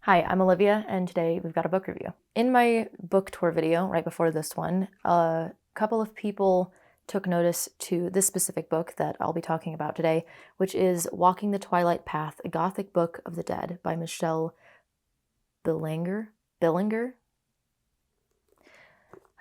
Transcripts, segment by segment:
Hi, I'm Olivia, and today we've got a book review. In my book tour video, right before this one, a couple of people took notice to this specific book that I'll be talking about today, which is Walking the Twilight Path, a Gothic Book of the Dead by Michelle Billinger?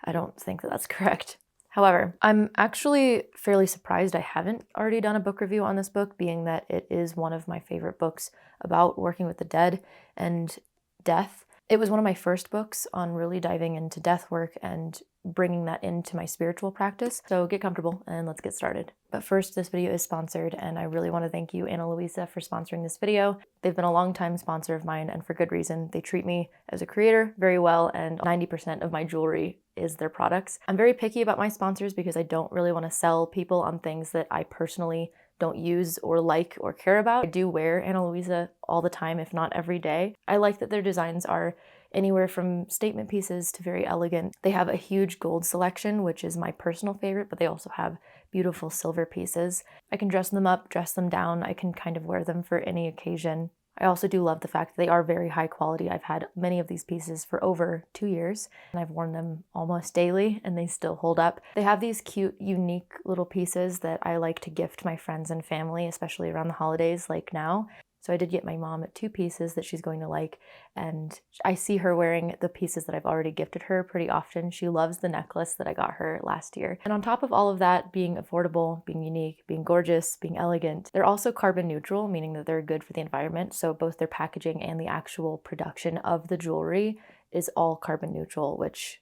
I don't think that's correct. However, I'm actually fairly surprised I haven't already done a book review on this book, being that it is one of my favorite books about working with the dead and death. It was one of my first books on really diving into death work and bringing that into my spiritual practice. So get comfortable and let's get started. But first, this video is sponsored, and I really want to thank you, Anna Luisa, for sponsoring this video. They've been a long-time sponsor of mine, and for good reason. They treat me as a creator very well, and 90% of my jewelry is their products. I'm very picky about my sponsors because I don't really want to sell people on things that I personally don't use or like or care about. I do wear Anna Luisa all the time, if not every day. I like that their designs are anywhere from statement pieces to very elegant. They have a huge gold selection, which is my personal favorite, but they also have beautiful silver pieces. I can dress them up, dress them down. I can kind of wear them for any occasion. I also do love the fact that they are very high quality. I've had many of these pieces for over 2 years, and I've worn them almost daily, and they still hold up. They have these cute, unique little pieces that I like to gift my friends and family, especially around the holidays like now. So I did get my mom 2 pieces that she's going to like, and I see her wearing the pieces that I've already gifted her pretty often. She loves the necklace that I got her last year. And on top of all of that, being affordable, being unique, being gorgeous, being elegant, they're also carbon neutral, meaning that they're good for the environment. So both their packaging and the actual production of the jewelry is all carbon neutral, which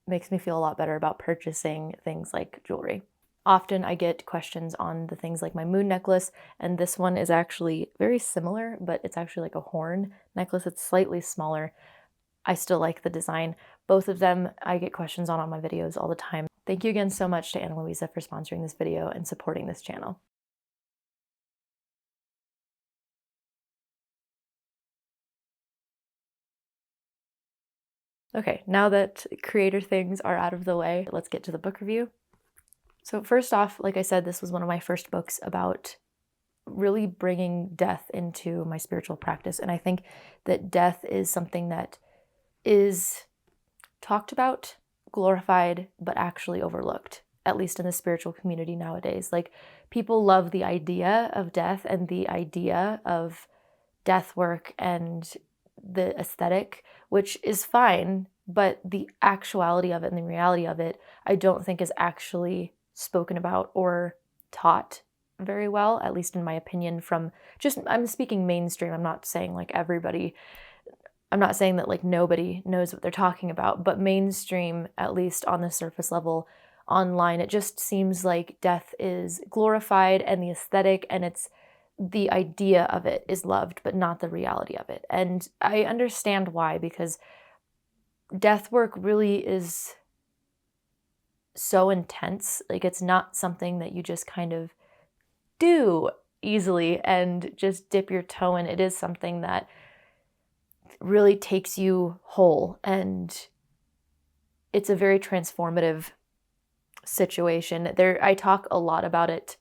makes me feel a lot better about purchasing things like jewelry. Often I get questions on the things like my moon necklace, and this one is actually very similar, but it's actually like a horn necklace. It's slightly smaller. I still like the design. Both of them I get questions on my videos all the time. Thank you again so much to Anna Luisa for sponsoring this video and supporting this channel. Okay, now that creator things are out of the way, let's get to the book review. So first off, like I said, this was one of my first books about really bringing death into my spiritual practice. And I think that death is something that is talked about, glorified, but actually overlooked, at least in the spiritual community nowadays. Like, people love the idea of death and the idea of death work and the aesthetic, which is fine, but the actuality of it and the reality of it, I don't think is actually spoken about or taught very well, at least in my opinion. I'm speaking mainstream. I'm not saying like everybody, I'm not saying that like nobody knows what they're talking about, but mainstream, at least on the surface level online, it just seems like death is glorified and the aesthetic and it's the idea of it is loved, but not the reality of it. And I understand why, because death work really is so intense. Like, it's not something that you just kind of do easily and just dip your toe in. It is something that really takes you whole, and it's a very transformative situation. I talk a lot about it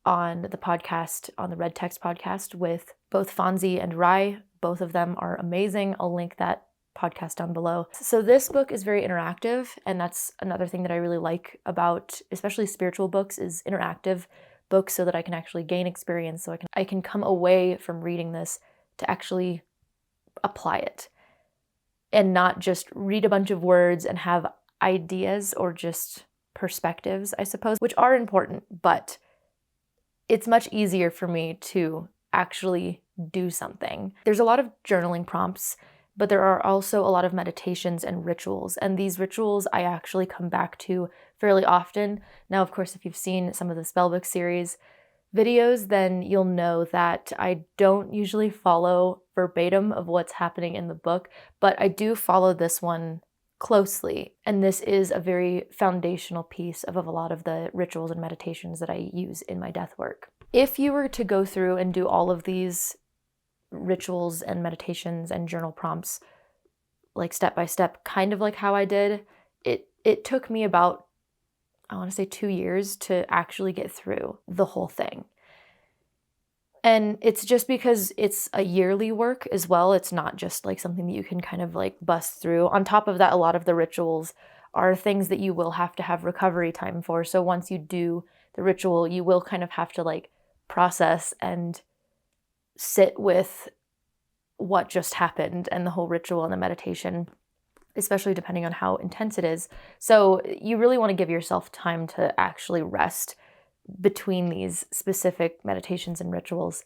on the podcast, on the Red Text podcast with both Fonzie and Rai. Both of them are amazing. I'll link that podcast down below. So this book is very interactive, and that's another thing that I really like about especially spiritual books, is interactive books, so that I can actually gain experience, so I can come away from reading this to actually apply it and not just read a bunch of words and have ideas or just perspectives, I suppose, which are important, but it's much easier for me to actually do something. There's a lot of journaling prompts, but there are also a lot of meditations and rituals. And these rituals I actually come back to fairly often. Now, of course, if you've seen some of the Spellbook series videos, then you'll know that I don't usually follow verbatim of what's happening in the book, but I do follow this one closely. And this is a very foundational piece of a lot of the rituals and meditations that I use in my death work. If you were to go through and do all of these rituals and meditations and journal prompts like step by step, kind of like how I did, it took me about, I want to say 2 years to actually get through the whole thing. And it's just because it's a yearly work as well. It's not just like something that you can kind of like bust through. On top of that, a lot of the rituals are things that you will have to have recovery time for. So once you do the ritual, you will kind of have to like process and sit with what just happened and the whole ritual and the meditation, especially depending on how intense it is. So you really want to give yourself time to actually rest between these specific meditations and rituals.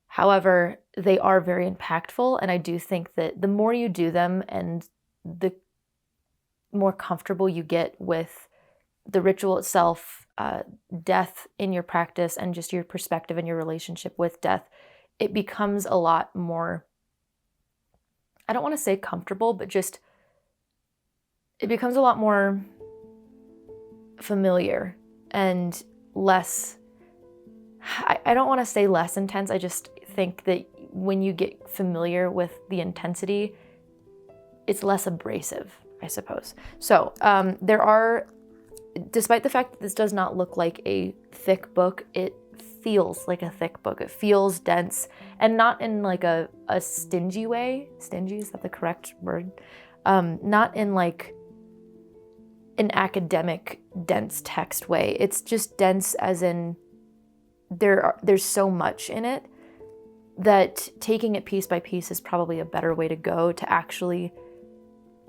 However, they are very impactful, and I do think that the more you do them and the more comfortable you get with the ritual itself, death in your practice, and just your perspective and your relationship with death, it becomes a lot more, I don't want to say comfortable, but just it becomes a lot more familiar and less, I don't want to say less intense. I just think that when you get familiar with the intensity, it's less abrasive, I suppose. So there are, despite the fact that this does not look like a thick book, it feels like a thick book. It feels dense, and not in like a stingy way. Stingy, is that the correct word? Not in like an academic dense text way. It's just dense as in there's so much in it that taking it piece by piece is probably a better way to go, to actually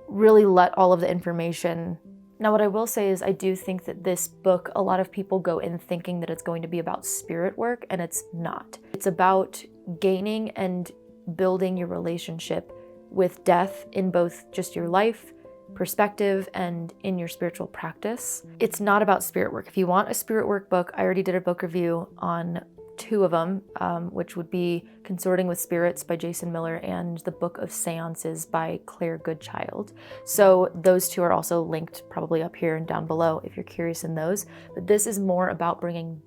really let all of the information. Now, what I will say is I do think that this book, a lot of people go in thinking that it's going to be about spirit work, and it's not. It's about gaining and building your relationship with death in both just your life perspective and in your spiritual practice. It's not about spirit work. If you want a spirit work book, I already did a book review on 2 of them, which would be Consorting with Spirits by Jason Miller and The Book of Seances by Claire Goodchild. So those 2 are also linked probably up here and down below if you're curious in those. But this is more about bringing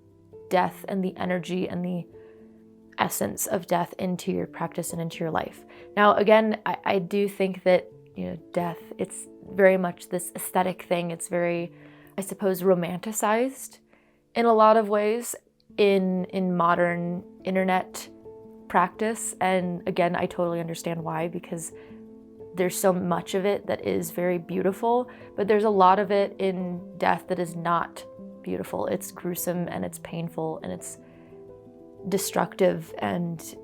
death and the energy and the essence of death into your practice and into your life. Now, again, I do think that, you know, death, it's very much this aesthetic thing. It's very, I suppose, romanticized in a lot of ways in modern internet practice. And again, I totally understand why, because there's so much of it that is very beautiful, but there's a lot of it in death that is not beautiful. It's gruesome and it's painful and it's destructive, and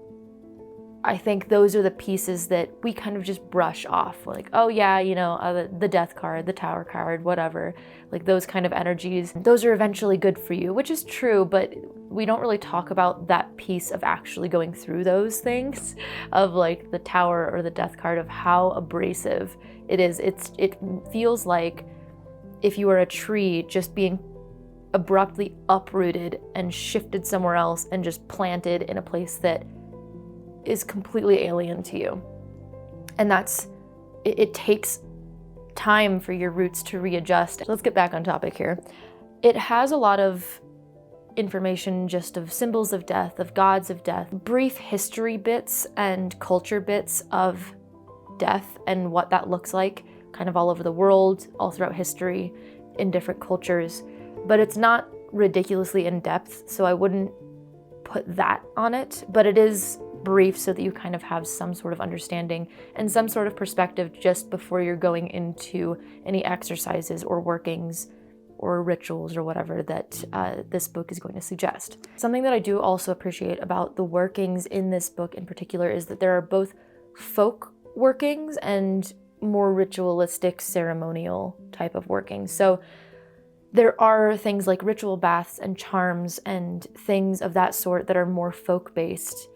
I think those are the pieces that we kind of just brush off. Like, oh yeah, you know, the death card, the tower card, whatever. Like those kind of energies, those are eventually good for you, which is true, but we don't really talk about that piece of actually going through those things, of like the tower or the death card, of how abrasive it is. It feels like if you were a tree just being abruptly uprooted and shifted somewhere else and just planted in a place that is completely alien to you. And it takes time for your roots to readjust. Let's get back on topic here. It has a lot of information just of symbols of death, of gods of death, brief history bits and culture bits of death and what that looks like kind of all over the world, all throughout history, in different cultures. But it's not ridiculously in depth, so I wouldn't put that on it, but it is brief so that you kind of have some sort of understanding and some sort of perspective just before you're going into any exercises or workings or rituals or whatever that this book is going to suggest. Something that I do also appreciate about the workings in this book in particular is that there are both folk workings and more ritualistic ceremonial type of workings. So there are things like ritual baths and charms and things of that sort that are more folk-based,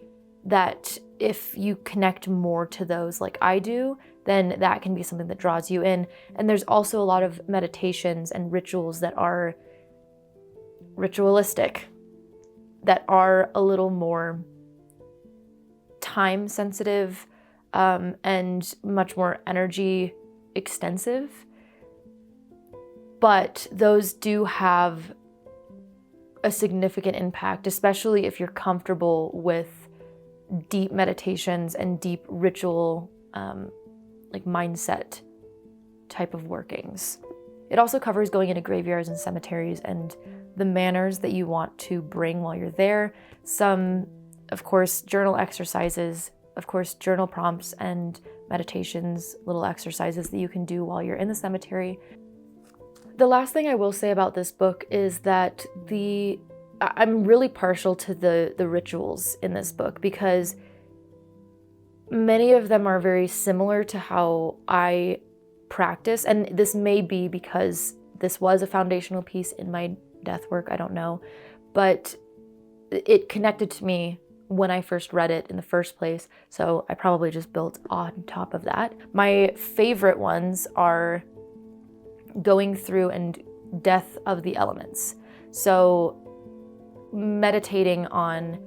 that if you connect more to those like I do, then that can be something that draws you in. And there's also a lot of meditations and rituals that are ritualistic, that are a little more time sensitive and much more energy extensive. But those do have a significant impact, especially if you're comfortable with deep meditations and deep ritual, like mindset type of workings. It also covers going into graveyards and cemeteries and the manners that you want to bring while you're there, some of course, journal exercises, of course, journal prompts and meditations, little exercises that you can do while you're in the cemetery. The last thing I will say about this book is that I'm really partial to the rituals in this book because many of them are very similar to how I practice. And this may be because this was a foundational piece in my death work, I don't know. But it connected to me when I first read it in the first place. So I probably just built on top of that. My favorite ones are going through and death of the elements. So meditating on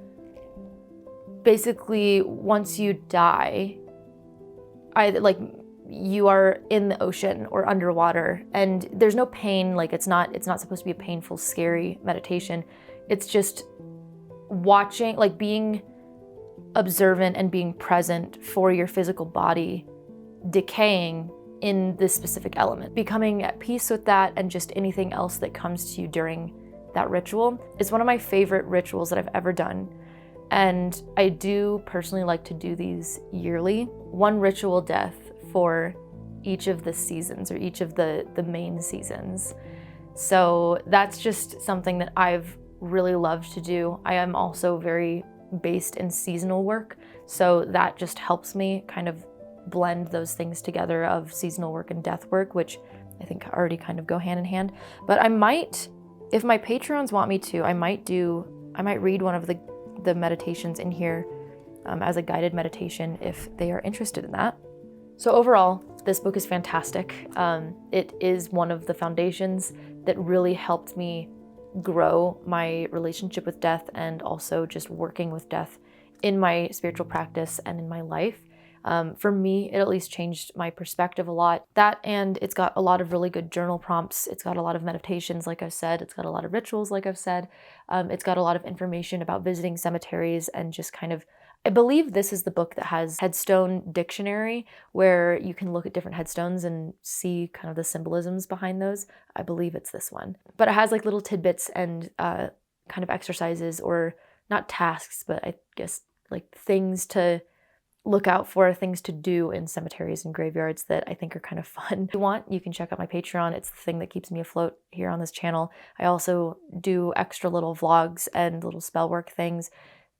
basically once you die, you are in the ocean or underwater and there's no pain. Like it's not supposed to be a painful, scary meditation. It's just watching, like being observant and being present for your physical body decaying in this specific element, becoming at peace with that and just anything else that comes to you during that ritual. It's one of my favorite rituals that I've ever done. And I do personally like to do these yearly, one ritual death for each of the seasons or each of the main seasons. So that's just something that I've really loved to do. I am also very based in seasonal work, so that just helps me kind of blend those things together of seasonal work and death work, which I think already kind of go hand in hand. But I might, if my Patreons want me to, I might read one of the meditations in here as a guided meditation if they are interested in that. So overall, this book is fantastic. It is one of the foundations that really helped me grow my relationship with death and also just working with death in my spiritual practice and in my life. For me, it at least changed my perspective a lot. That, and it's got a lot of really good journal prompts. It's got a lot of meditations, like I've said. It's got a lot of rituals, like I've said. It's got a lot of information about visiting cemeteries and just kind of, I believe this is the book that has headstone dictionary where you can look at different headstones and see kind of the symbolisms behind those. I believe it's this one. But it has like little tidbits and kind of exercises, or not tasks, but I guess like things to look out for, things to do in cemeteries and graveyards that I think are kind of fun. If you want, you can check out my Patreon. It's the thing that keeps me afloat here on this channel. I also do extra little vlogs and little spell work things.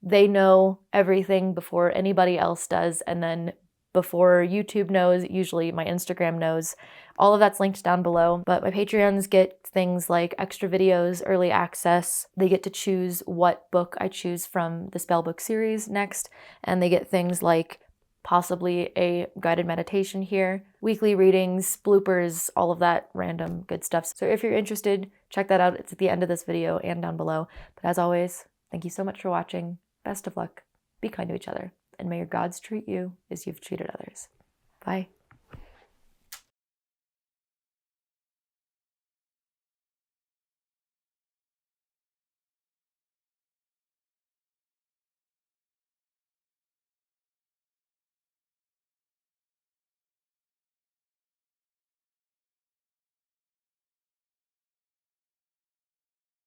They know everything before anybody else does, and then before YouTube knows, usually my Instagram knows. All of that's linked down below, but my Patreons get things like extra videos, early access. They get to choose what book I choose from the spellbook series next, and they get things like possibly a guided meditation here, weekly readings, bloopers, all of that random good stuff. So if you're interested, check that out. It's at the end of this video and down below. But as always, thank you so much for watching. Best of luck. Be kind to each other, and may your gods treat you as you've treated others. Bye.